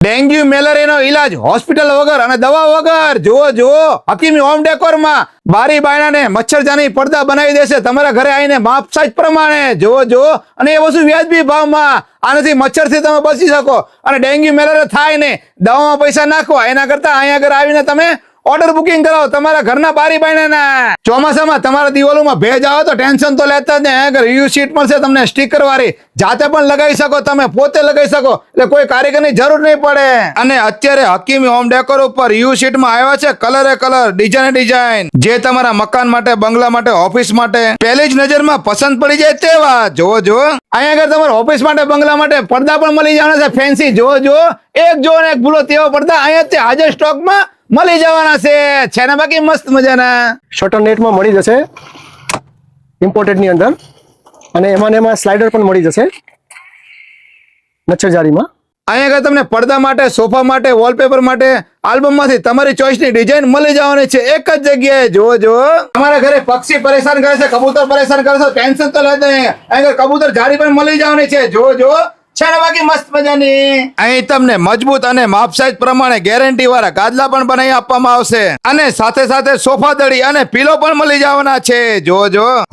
Dengue મેલેરિયાનો ઈલાજ hospital વગર અને દવા વગર. જુઓ હકીમી હોમ ડેકોર માં બારી બાયણાને મચ્છરજાની પડદા બનાવી દેશે તમારા ઘરે આવીને માપ સાઈઝ પ્રમાણે. જુઓ અને એ વસ્તુ વ્યાજબી ભાવમાં. આનાથી મચ્છરથી તમે બચી શકો અને ડેન્ગ્યુ મેલેરિયા થાય ને દવામાં પૈસા નાખવા એના કરતા અહીંયા આગળ આવીને તમે ઓર્ડર બુકિંગ કરાવો તમારા ઘરના બારી બાયણાના. ચોમાસામાં તમારા દિવાલોમાં ભેજ આવે તો ટેન્શન તો લેતા જ નહીં. રિવ્યુ શીટ મળશે તમને સ્ટીકર વાળી, જાતે પણ લગાવી શકો, તમે પોતે લગાવી શકો, એટલે કોઈ કારીગરની જરૂર નહીં પડે. અને અત્યારે હકીમી હોમ ડેકોર ઉપર રિવ્યુ શીટમાં આવ્યા છે કલરે કલર, ડિઝાઇન જે તમારા મકાન માટે, બંગલા માટે, ઓફિસ માટે પહેલી જ નજરમાં પસંદ પડી જાય તેવા. જુઓ અહીંયા આગળ તમારા ઓફિસ માટે, બંગલા માટે પડદા પણ મળી જવાના છે ફેન્સી. જુઓ એક જો ને એક ભૂલો તેવા પડદા અહીંયા હાજર સ્ટોકમાં મળી જવાના છે ને બાકી મસ્ત મજાના. શટર નેટમાં મળી જશે ઇમ્પોર્ટેડ ની અંદર, અને એમાં સ્લાઇડર પણ મળી જશે મચ્છરજાળીમાં. અહીંયા આગળ તમને પડદા માટે, સોફા માટે, વોલપેપર માટે આલ્બમમાંથી તમારી ચોઈસની ડિઝાઇન મળી જવાની છે એક જ જગ્યાએ. જુઓ તમારા ઘરે પક્ષી પરેશાન કરે છે, કબૂતર પરેશાન કરે છે, ટેન્શન તો લેતા નહીં. અહીંયા કબૂતર જાળી પણ મળી જવાની છે. જુઓ છે ને બાકી મસ્ત મજાની. અહીં તમને મજબૂત અને માપ સાઈઝ પ્રમાણે ગેરંટી વાળા ગાદલા પણ બનાવી આપવામાં આવશે અને સાથે સોફા દડી અને પીલો પણ મળી જવાના છે. જુઓ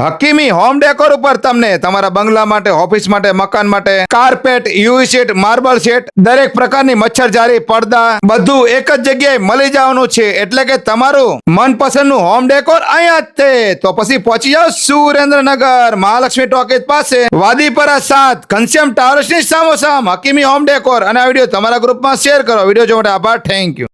હકીમી હોમ ડેકોર ઉપર તમને તમારા બંગલા માટે, ઓફિસ માટે, મકાન માટે carpet, UV sheet, marble sheet, દરેક પ્રકારની મચ્છરજારી, પડદા બધું એક જ જગ્યાએ મળી જવાનું છે. એટલે કે તમારું મનપસંદનું હોમ ડેકોર અહીંયા જ છે. તો પછી પહોંચી જાઓ સુરેન્દ્રનગર મહાલક્ષ્મી ટોકીઝ પાસે, વાદીપરા 7, ઘનશ્યામ ટાવર્સની સામોસામ હકીમી હોમ ડેકોર. અને આ વિડીયો તમારા ગ્રુપમાં શેર કરો. વિડીયો જોવા માટે આભાર. Thank you.